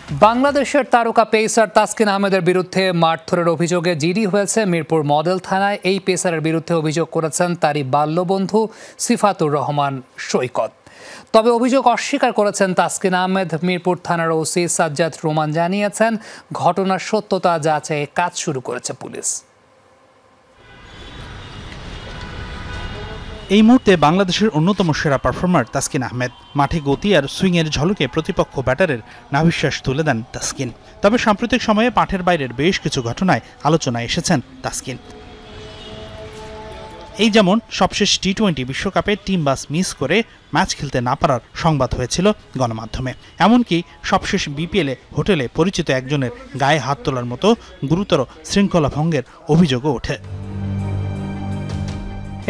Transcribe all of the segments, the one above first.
বাংলাদেশের তারকা পেসার তাসকিন আহমেদের বিরুদ্ধে মারধরের অভিযোগে জিডি হয়েছে মিরপুর মডেল থানায়। এই পেসারের বিরুদ্ধে অভিযোগ করেছেন তারই বাল্যবন্ধু সিফাতুর রহমান সৈকত। তবে অভিযোগ অস্বীকার করেছেন তাসকিন আহমেদ। মিরপুর থানার ওসি সাজ্জাদ রোমান জানিয়েছেন, ঘটনার সত্যতা যাচাইয়ে কাজ শুরু করেছে পুলিশ। এই মুহূর্তে বাংলাদেশের অন্যতম সেরা পারফর্মার তাসকিন আহমেদ। মাঠে গতি আর সুইংয়ের ঝলকে প্রতিপক্ষ ব্যাটারের নাভিশ্বাস তুলে দেন তাসকিন। তবে সাম্প্রতিক সময়ে মাঠের বাইরের বেশ কিছু ঘটনায় আলোচনায় এসেছেন তাসকিন। এই যেমন সবশেষ টি-20 বিশ্বকাপে টিম বাস মিস করে ম্যাচ খেলতে না পারার সংবাদ হয়েছিল গণমাধ্যমে। এমনকি সবশেষ বিপিএলে হোটেলে পরিচিত একজনের গায়ে হাত তোলার মতো গুরুতর শৃঙ্খলা ভঙ্গের অভিযোগও ওঠে।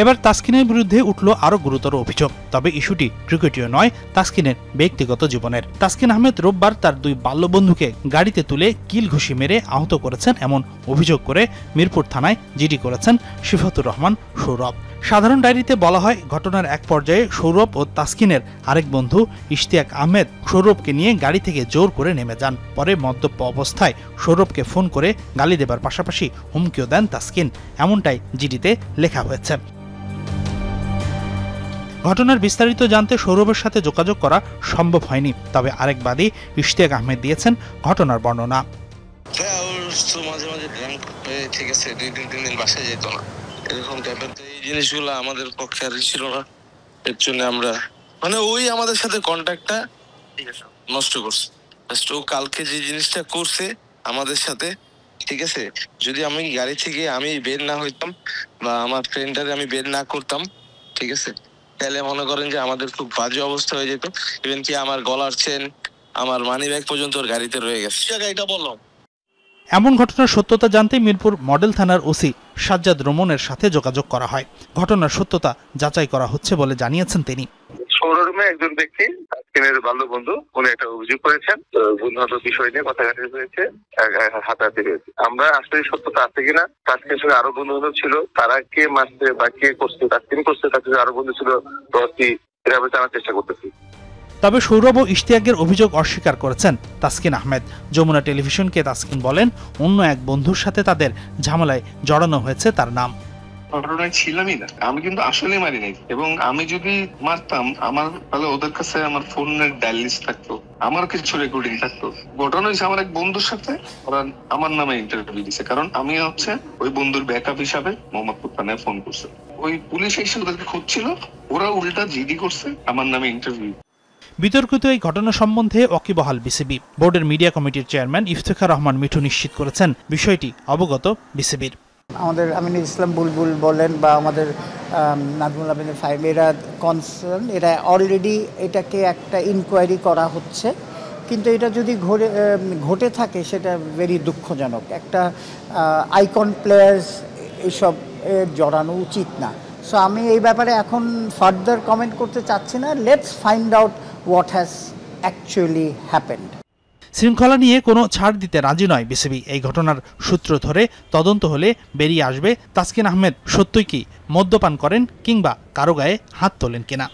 এবার তাসকিনের বিরুদ্ধে উঠল আরও গুরুতর অভিযোগ। তবে ইস্যুটি ক্রিকেটীয় নয়, তাসকিনের ব্যক্তিগত জীবনের। তাসকিন আহমেদ রোববার তার দুই বাল্যবন্ধুকে গাড়িতে তুলে কিল ঘুষি মেরে আহত করেছেন এমন অভিযোগ করে মিরপুর থানায় জিডি করেছেন সিফাতুর রহমান সৌরভ। সাধারণ ডায়েরিতে বলা হয়, ঘটনার এক পর্যায়ে সৌরভ ও তাসকিনের আরেক বন্ধু ইশতিয়াক আহমেদ সৌরভকে নিয়ে গাড়ি থেকে জোর করে নেমে যান। পরে মদ্যপ অবস্থায় সৌরভকে ফোন করে গালি দেবার পাশাপাশি হুমকিও দেন তাসকিন, এমনটাই জিডিতে লেখা হয়েছে। ঘটনার বিস্তারিত জানতে সৌরভের সাথে যোগাযোগ করা সম্ভব হয়নি। তবে আরেক বাদী ইশতিয়াক আহমেদ দিয়েছেন ঘটনার বর্ণনা। মাঝে মাঝে ঠিক আছে, 2-3 দিন বাসায় যেত না, এরকম টাইপের এই জিনিসগুলো আমাদের পক্ষে আর ছিল না। এর জন্য আমরা ওই আমাদের সাথে কন্ট্যাক্টটা নষ্ট করছে। ও কালকে যে জিনিসটা করছে আমাদের সাথে, ঠিক আছে, যদি আমি গাড়ি থেকে আমি বের না হইতাম বা আমার ফ্রেন্ডারে আমি বের না করতাম, ঠিক আছে, তাহলে মনে করেন যে আমাদের খুব বাজে অবস্থা হয়ে যেত। ইভেন কি আমার গলার চেন, আমার মানি ব্যাগ পর্যন্ত ওর গাড়িতে রয়ে গেছে। এটা বললাম। এমন ঘটনার সত্যতা জানতে মিরপুর মডেল থানার ওসি সাজ্জাদ রোমনের সাথে যোগাযোগ করা হয়। ঘটনার সত্যতা যাচাই করা হচ্ছে বলে জানিয়েছেন তিনি। শোরুমে একজন ব্যক্তি তাসকিনের বাল্যবন্ধু, উনি একটা অভিযোগ করেছেন, গুণগত বিষয় নিয়ে কথাকাটি হয়েছে, হাতাহাতি হয়েছে। আমরা আসলে সত্যতা আছে কিনা, তাসকিনের সঙ্গে আরো বন্ধু বান্ধব ছিল, তারা কে মারছে বা কে করছে, তাসকিন করছে, তার সঙ্গে আরো বন্ধু ছিল, এটা আমরা জানার চেষ্টা করতেছি। তবে সৌরভ ও ইশতিয়াকের অভিযোগ অস্বীকার করেছেন তাসকিন আহমেদ। যমুনা টেলিভিশনকে তাসকিন বলেন, অন্য এক বন্ধুর সাথে তাদের ঝামেলায় জড়ানো হয়েছে তার নাম। ঘটনায় ছিলামই না, আমি কিন্তু আসলে মারি নাই। এবং আমি যদি মারতাম, আমার তাহলে ওদের কাছে আমার ফোনের ডায়াল লিস্ট থাকতো, আমার কিছু রেকর্ডিং থাকতো। ঘটনা হয়েছে আমার এক বন্ধুর সাথে, ওরা আমার নামে ইন্টারভিউ দিছে, কারণ আমি হচ্ছে ওই বন্ধুর ব্যাকআপ হিসাবে মোহাম্মদপুর থানায় ফোন করছে। ওই পুলিশ এসে ওদেরকে খুঁজছিল, ওরা উল্টা জিডি করছে আমার নামে ইন্টারভিউ। বিতর্কিত এই ঘটনা সম্বন্ধে ওয়াকিবহাল বিসিবি। বোর্ডের মিডিয়া কমিটির চেয়ারম্যান ইফতেখার রহমান মিঠু নিশ্চিত করেছেন, বিষয়টি অবগত বিসিবির। আমাদের আমিনুল ইসলাম বুলবুল বলেন বা আমাদের নাজমুল আমিন ফাইম, এরা কনসার্ন, এরা অলরেডি এটাকে একটা ইনকোয়ারি করা হচ্ছে। কিন্তু এটা যদি ঘটে থাকে সেটা ভেরি দুঃখজনক। একটা আইকন প্লেয়ার্স এইসব জড়ানো উচিত না। সো আমি এই ব্যাপারে এখন ফার্দার কমেন্ট করতে চাচ্ছি না। Let's find out what has actually happened. শৃঙ্খলা নিয়ে কোনো ছাড় দিতে রাজি নয় বিসিবি। এই ঘটনার সূত্র ধরে তদন্ত হলে বেরিয়ে আসবে তাসকিন আহমেদ সত্যই কি মদ্যপান করেন কিংবা কারো গায়ে হাত তোলেন কিনা।